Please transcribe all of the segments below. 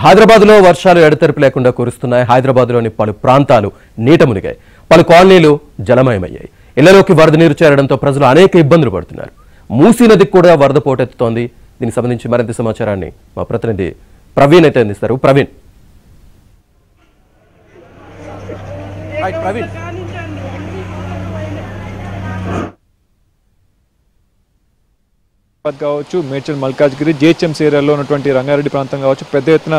హైదరాబాద్లో వర్షాలు ఎడతెరిపి లేకుండా కురుస్తున్నాయి. హైదరాబాద్లోని పలు ప్రాంతాలు నీట మునిగాయి. పలు కాలనీలు జలమయమయ్యాయి. ఇళ్లలోకి వరద నీరు చేరడంతో ప్రజలు అనేక ఇబ్బందులు పడుతున్నారు. మూసీ నదికి కూడా వరద పోటెత్తుతోంది. దీనికి సంబంధించి మరింత సమాచారాన్ని మా ప్రతినిధి ప్రవీణ్ అయితే అందిస్తారు. ప్రవీణ్ కావచ్చు, మేడ్చల్ మల్కాజ్గిరి జిహెచ్ఎంసీ ఏరియాలో ఉన్నటువంటి రంగారెడ్డి ప్రాంతం కావచ్చు, పెద్ద ఎత్తున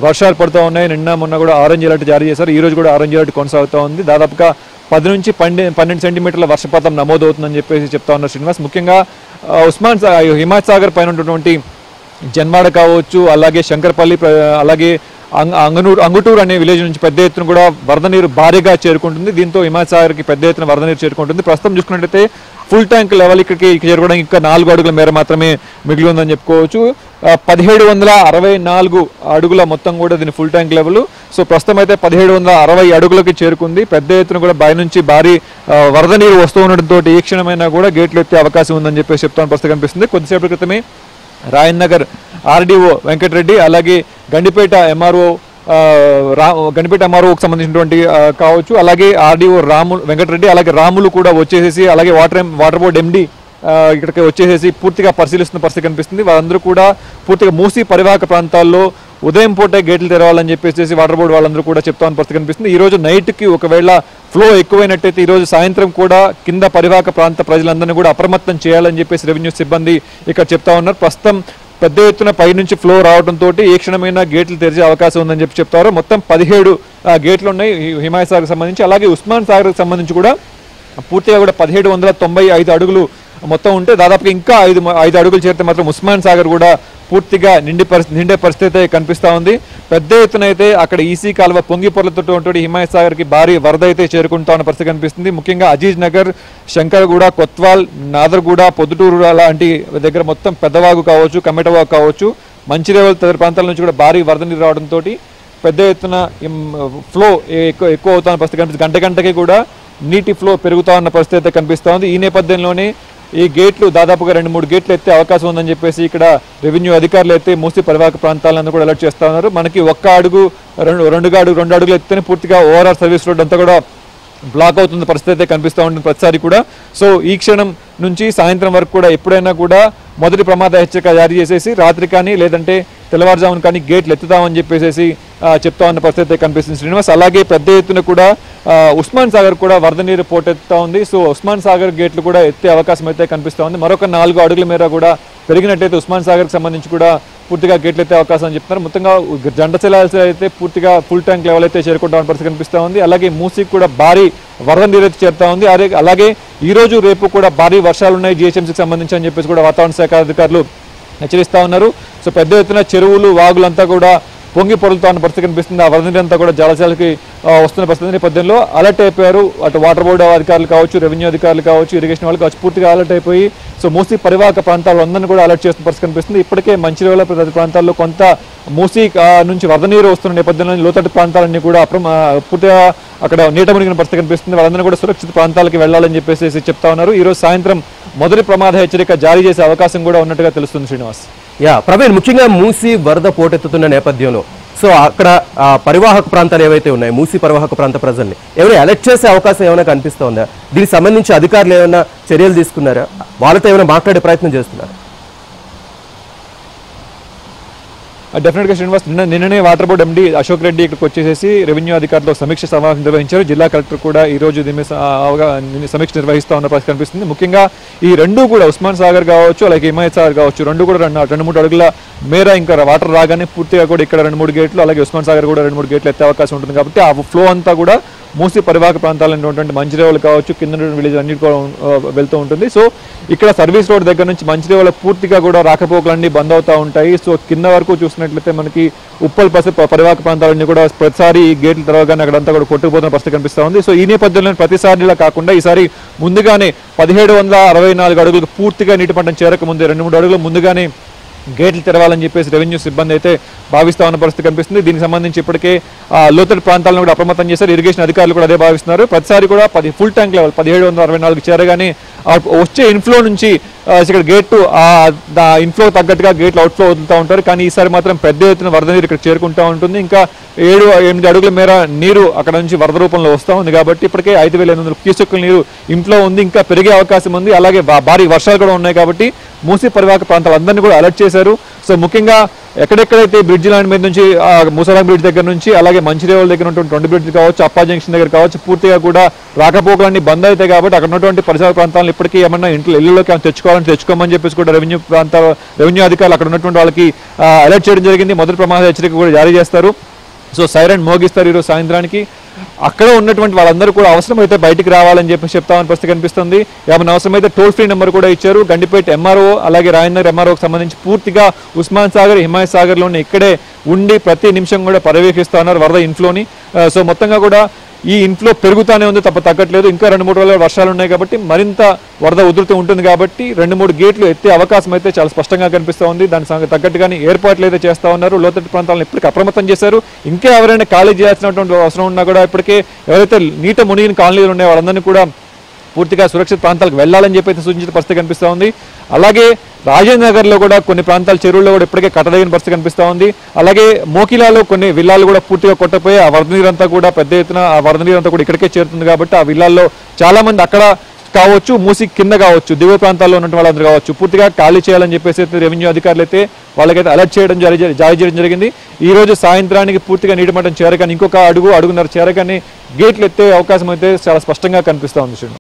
వర్షాలు పడుతూ ఉన్నాయి. నిన్న మొన్న కూడా ఆరెంజ్ అలర్ట్ జారీ చేశారు. ఈ రోజు కూడా ఆరెంజ్ అలర్ట్ కొనసాగుతూ ఉంది. దాదాపుగా 10 నుంచి 12 సెంటీమీటర్ల వర్షపాతం నమోదవుతుందని చెప్పేసి చెప్తా ఉన్నారు శ్రీనివాస్. ముఖ్యంగా హిమాయత్ సాగర్ పైన ఉన్నటువంటి జన్వాడ కావచ్చు, అలాగే శంకర్పల్లి, అలాగే అంగుటూరు అనే విలేజ్ నుంచి పెద్ద ఎత్తున కూడా వరద నీరు భారీగా చేరుకుంటుంది. దీంతో హిమాయత్ సాగర్కి పెద్ద ఎత్తున వరద నీరు చేరుకుంటుంది. ప్రస్తుతం చూసుకున్నట్లయితే ఫుల్ ట్యాంక్ లెవెల్ ఇక్కడికి చేరుకోవడానికి ఇంకా 4 అడుగుల మేర మాత్రమే మిగిలి ఉందని చెప్పుకోవచ్చు. 1764 అడుగుల మొత్తం కూడా దీని ఫుల్ ట్యాంక్ లెవెల్. సో ప్రస్తుతం అయితే 1760 అడుగులకి చేరుకుంది. పెద్ద ఎత్తున కూడా బయ నుంచి భారీ వరద నీరు వస్తూ ఉండడంతో ఈ క్షణమైనా కూడా గేట్లు ఎత్తే అవకాశం ఉందని చెప్పేసి చెప్తాను ప్రస్తుతం కనిపిస్తుంది. కొద్దిసేపటి క్రితమే రాయన్ నగర్ ఆర్డీఓ వెంకటరెడ్డి, అలాగే గండిపేట ఎంఆర్ఓకి సంబంధించినటువంటి కావచ్చు, అలాగే ఆర్డీఓ వెంకటరెడ్డి, అలాగే రాములు కూడా వచ్చేసేసి, అలాగే వాటర్ బోర్డ్ ఎండి ఇక్కడికి వచ్చేసేసి పూర్తిగా పరిశీలిస్తున్న పరిస్థితి కనిపిస్తుంది. వాళ్ళందరూ కూడా పూర్తిగా మూసీ పరివాహక ప్రాంతాల్లో ఉదయం పూటే గేట్లు తెరవాలని చెప్పేసి వాటర్ బోర్డు వాళ్ళందరూ కూడా చెప్తామని పరిస్థితి కనిపిస్తుంది. ఈ రోజు నైట్కి ఒకవేళ ఫ్లో ఎక్కువైనట్టయితే ఈ రోజు సాయంత్రం కూడా కింద పరివాహక ప్రాంత ప్రజలందరినీ కూడా అప్రమత్తం చేయాలని చెప్పేసి రెవెన్యూ సిబ్బంది ఇక్కడ చెప్తా ఉన్నారు. ప్రస్తుతం పెద్ద ఎత్తున పై నుంచి ఫ్లో రావడంతో ఏ క్షణమైనా గేట్లు తెరిచే అవకాశం ఉందని చెప్తారు. మొత్తం 17 గేట్లు ఉన్నాయి హిమాయత్ సాగర్కి సంబంధించి. అలాగే ఉస్మాన్ సాగర్కి సంబంధించి కూడా పూర్తిగా కూడా 1795 అడుగులు మొత్తం ఉంటే దాదాపుగా ఇంకా 5 అడుగులు చేరితే మాత్రం ఉస్మాన్ సాగర్ కూడా పూర్తిగా నిండే పరిస్థితి కనిపిస్తూ ఉంది. పెద్ద ఎత్తున అయితే అక్కడ ఈసీ కాలువ పొంగి పొరలతో హిమాయత్ సాగర్కి భారీ వరద అయితే చేరుకుంటా ఉన్న పరిస్థితి కనిపిస్తుంది. ముఖ్యంగా అజీజ్ నగర్, శంకర్గూడ, కొత్వాల్, నాదర్గూడ, పొద్దుటూరు లాంటి దగ్గర మొత్తం పెద్దవాగు కావచ్చు, కమ్మెటవాగు కావచ్చు, మంచిరేవల్ తదితర ప్రాంతాల నుంచి కూడా భారీ వరద నీరు రావడంతో పెద్ద ఎత్తున ఫ్లో ఎక్కువ అవుతున్న పరిస్థితి కనిపిస్తుంది. గంటకి కూడా నీటి ఫ్లో పెరుగుతా ఉన్న పరిస్థితి అయితే కనిపిస్తూ ఉంది. ఈ నేపథ్యంలోనే ఈ గేట్లు దాదాపుగా 2-3 గేట్లు ఎత్తే అవకాశం ఉందని చెప్పేసి ఇక్కడ రెవెన్యూ అధికారులు అయితే మూసీ పరివాహక ప్రాంతాలను కూడా అలర్ట్ చేస్తూ ఉన్నారు. మనకి 1 అడుగు 2 అడుగులు ఎత్తేనే పూర్తిగా ఓవరాల్ సర్వీస్ రోడ్ అంతా కూడా బ్లాక్ అవుతున్న పరిస్థితి అయితే కనిపిస్తూ ఉంటుంది ప్రతిసారి కూడా. సో ఈ క్షణం నుంచి సాయంత్రం వరకు కూడా ఎప్పుడైనా కూడా మొదటి ప్రమాద హెచ్చరిక జారీ చేసేసి రాత్రి కానీ లేదంటే తెల్లవారుజామున కానీ గేట్లు ఎత్తుతామని చెప్పేసి చెప్తా ఉన్న పరిస్థితి కనిపిస్తుంది శ్రీనివాస్. అలాగే పెద్ద ఎత్తున కూడా ఉస్మాన్ సాగర్ కూడా వరద నీరు పోటెత్తుతా ఉంది. సో ఉస్మాన్ సాగర్ గేట్లు కూడా ఎత్తే అవకాశం అయితే కనిపిస్తూ ఉంది. మరొక 4 అడుగుల మేర కూడా పెరిగినట్టయితే ఉస్మాన్ సాగర్కి సంబంధించి కూడా పూర్తిగా గేట్లు ఎత్తే అవకాశం అని చెప్తున్నారు. మొత్తంగా జంటచెలాల్సి అయితే పూర్తిగా ఫుల్ ట్యాంక్ లెవెల్ అయితే చేరుకుంటామని పరిస్థితి కనిపిస్తూ ఉంది. అలాగే మూసీకి కూడా భారీ వరద నీరు అయితే చేరుతా ఉంది. అలాగే ఈ రోజు రేపు కూడా భారీ వర్షాలు ఉన్నాయి జిహెచ్ఎంసీకి సంబంధించి అని చెప్పేసి కూడా వాతావరణ శాఖ అధికారులు హెచ్చరిస్తూ ఉన్నారు. సో పెద్ద ఎత్తున చెరువులు, వాగులంతా కూడా పొంగి పొరులుతా ఉన్న పరిస్థితి కనిపిస్తుంది. ఆ వరద నీరు అంతా కూడా జలశాలకి వస్తున్న పరిస్థితి నేపథ్యంలో అలర్ట్ అయిపోయారు. అటు వాటర్ బోర్డు అధికారులు కావచ్చు, రెవెన్యూ అధికారులు కావచ్చు, ఇరిగేషన్ వాళ్ళు కావచ్చు, పూర్తిగా అలర్ట్ అయిపోయి సో మూసీ పరివాహక ప్రాంతాల్లో అందరినీ కూడా అలర్ట్ చేస్తున్న పరిస్థితి కనిపిస్తుంది. ఇప్పటికే మంచిర్యాల ప్రతి ప్రాంతాల్లో కొంత మూసీ నుంచి వరద నీరు వస్తున్న నేపథ్యంలో లోతట్టు ప్రాంతాలన్నీ కూడా పూర్తిగా అక్కడ నీట మునిగిన పరిస్థితి కనిపిస్తుంది. వాళ్ళందరూ కూడా సురక్షిత ప్రాంతాలకు వెళ్లాలని చెప్పేసి చెప్తా ఉన్నారు. ఈ రోజు సాయంత్రం మొదటి ప్రమాద హెచ్చరిక జారీ చేసే అవకాశం కూడా ఉన్నట్టుగా తెలుస్తుంది శ్రీనివాస్. ప్రవీణ్, ముఖ్యంగా మూసీ వరద పోటెత్తుతున్న నేపథ్యంలో సో అక్కడ పరివాహక ప్రాంతాలు ఏవైతే ఉన్నాయి, మూసీ పరివాహక ప్రాంత ప్రజల్ని ఏమైనా అలర్ట్ చేసే అవకాశం ఏమైనా కనిపిస్తోందా? దీనికి సంబంధించి అధికారులు ఏమైనా చర్యలు తీసుకున్నారా? వాళ్ళతో ఏమైనా మాట్లాడే ప్రయత్నం చేస్తున్నారా? డెఫినెట్గా శ్రీనివాస్, నిన్ననే వాటర్ బోర్డు ఎండి అశోక్ రెడ్డి ఇక్కడికి వచ్చేసి రెవెన్యూ అధికారులతో సమీక్ష సమావేశం నిర్వహించారు. జిల్లా కలెక్టర్ కూడా ఈ రోజు దీని మీద సమీక్ష నిర్వహిస్తూ ఉన్న పరిస్థితి కనిపిస్తుంది. ముఖ్యంగా ఈ రెండు కూడా ఉస్మాన్ సాగర్ కావచ్చు, అలాగే హిమాయత్ సాగర్ కావచ్చు, రెండు కూడా 2-3 అడుగుల మేర ఇంకా వాటర్ రాగానే పూర్తిగా కూడా ఇక్కడ 2-3 గేట్లు, అలాగే ఉస్మాన్ సాగర్ కూడా 2-3 గేట్లు ఎత్తే అవకాశం ఉంటుంది. కాబట్టి ఆ ఫ్లో అంతా కూడా మూసీ పరివాహక ప్రాంతాల్లో ఉన్నటువంటి మంచిరేవలు కావచ్చు, కింద విలేజ్ అన్నిటి కూడా వెళ్తూ ఉంటుంది. సో ఇక్కడ సర్వీస్ రోడ్ దగ్గర నుంచి మంచిరేవల పూర్తిగా కూడా రాకపోకలన్నీ బంద్ అవుతూ ఉంటాయి. సో కింద వరకు చూసినట్లయితే మనకి ఉప్పల్ పరివాహక ప్రాంతాలన్నీ కూడా ప్రతిసారి ఈ గేట్లు తెరవగానే అక్కడంతా కూడా కొట్టుకుపోతున్న పరిస్థితి కనిపిస్తూ ఉంది. సో ఈ నేపథ్యంలో ప్రతిసారిలా కాకుండా ఈసారి ముందుగానే 1764 అడుగులకు పూర్తిగా నీటి మట్టం చేరక ముందే 2-3 అడుగులు ముందుగానే గేట్లు తెరవాలని చెప్పేసి రెవెన్యూ సిబ్బంది అయితే భావిస్తా ఉన్న పరిస్థితి కనిపిస్తుంది. దీనికి సంబంధించి ఇప్పటికే లోతట్టు ప్రాంతాలను కూడా అప్రమత్తం చేశారు. ఇరిగేషన్ అధికారులు కూడా అదే భావిస్తున్నారు. ప్రతిసారి కూడా ఫుల్ ట్యాంక్ లెవెల్ 1764 చేరగానే వచ్చే ఇన్ఫ్లో నుంచి ఇక్కడ గేట్ ఇన్ఫ్లో తగ్గట్టుగా గేట్లు అవుట్ఫ్లో వదులుతూ ఉంటారు. కానీ ఈసారి మాత్రం పెద్ద ఎత్తున వరద నీరు ఇక్కడ చేరుకుంటూ ఉంటుంది. ఇంకా 7-8 అడుగుల మేర నీరు అక్కడ నుంచి వరద రూపంలో వస్తూ ఉంది. కాబట్టి ఇప్పటికే 5,800 క్యూసెక్కుల నీరు ఇంట్లో ఉంది. ఇంకా పెరిగే అవకాశం ఉంది. అలాగే భారీ వర్షాలు కూడా ఉన్నాయి. కాబట్టి మూసీ పరివాహక ప్రాంతాలందరినీ కూడా అలర్ట్ చేశారు. సో ముఖ్యంగా ఎక్కడెక్కడైతే బ్రిడ్జ్ లైన్ మీద నుంచి ముసరాం బ్రిడ్జ్ దగ్గర నుంచి అలాగే మంచిరేవుల దగ్గర ఉన్నటువంటి 2 బ్రిడ్జ్ కావచ్చు, అప్పా జంక్షన్ దగ్గర కావచ్చు, పూర్తిగా కూడా రాకపోకలన్నీ బంద్ అవుతాయి. కాబట్టి అక్కడ ఉన్నటువంటి పరిసర ప్రాంతాలను ఇప్పటికీ ఏమన్నా ఇళ్లలోకి తెచ్చుకోవాలని తెచ్చుకోమని చెప్పేసి కూడా రెవెన్యూ అధికారులు అక్కడ ఉన్నటువంటి వాళ్ళకి అలర్ట్ చేయడం జరిగింది. మొదటి ప్రమాద హెచ్చరిక కూడా జారీ చేస్తారు. సో సైరన్ మోగిస్తారు ఈరోజు సాయంత్రానికి. అక్కడ ఉన్నటువంటి వాళ్ళందరూ కూడా అవసరమైతే బయటికి రావాలని చెప్పి చెప్తామని పరిస్థితి కనిపిస్తుంది. ఏమైనా అవసరమైతే టోల్ ఫ్రీ నెంబర్ కూడా ఇచ్చారు. గండిపేట ఎంఆర్ఓ అలాగే రాజేంద్ర ఎంఆర్ఓకి సంబంధించి పూర్తిగా ఉస్మాన్ సాగర్, హిమాయత్ సాగర్లోని ఇక్కడే ఉండి ప్రతి నిమిషం కూడా పర్యవేక్షిస్తూ ఉన్నారు వరద ఇన్ఫ్లోని. సో మొత్తంగా కూడా ఈ ఇన్ఫ్లో పెరుగుతూనే ఉంది, తప్ప తగ్గట్లేదు. ఇంకా 2-3 రోజుల వర్షాలు ఉన్నాయి కాబట్టి మరింత వరద ఉధృతి ఉంటుంది. కాబట్టి 2-3 గేట్లు ఎత్తే అవకాశం అయితే చాలా స్పష్టంగా కనిపిస్తూ ఉంది. దానికి తగ్గట్టుగానే ఏర్పాట్లు అయితే చేస్తూ ఉన్నారు. లోతట్టు ప్రాంతాలను ఇప్పటికీ అప్రమత్తం చేశారు. ఇంకా ఎవరైనా ఖాళీ చేయాల్సినటువంటి అవసరం ఉన్నా కూడా ఇప్పటికే ఎవరైతే నీట మునిగిన కాలనీలు ఉన్నాయో వాళ్ళందరినీ కూడా పూర్తిగా సురక్షిత ప్రాంతాలకు వెళ్లాలని చెప్పి అయితే సూచించిన పరిస్థితి కనిపిస్తూ ఉంది. అలాగే రాజేంద్ర నగర్లో కూడా కొన్ని ప్రాంతాల చెరువుల్లో కూడా ఇప్పటికే కట్టదగిన పరిస్థితి కనిపిస్తూ ఉంది. అలాగే మోకిలాలో కొన్ని విల్లాలు కూడా పూర్తిగా కొట్టపోయి ఆ వరద నీరంతా కూడా పెద్ద ఎత్తున ఆ వరద నీరంతా కూడా ఇక్కడికే చేరుతుంది. కాబట్టి ఆ విల్లాల్లో చాలా మంది అక్కడ కావచ్చు, మూసి కింద కావచ్చు, దిగువ ప్రాంతాల్లో ఉన్న వాళ్ళందరూ కావచ్చు పూర్తిగా ఖాళీ చేయాలని చెప్పేసి రెవెన్యూ అధికారులు అయితే వాళ్ళకైతే అలర్ట్ చేయడం జారీ చేయడం జరిగింది. ఈ రోజు సాయంత్రానికి పూర్తిగా నీటి మట్టం చేరగానే ఇంకొక అడుగున్నర చేరగానే గేట్లు ఎత్తే అవకాశం అయితే చాలా స్పష్టంగా కనిపిస్తూ ఉంది.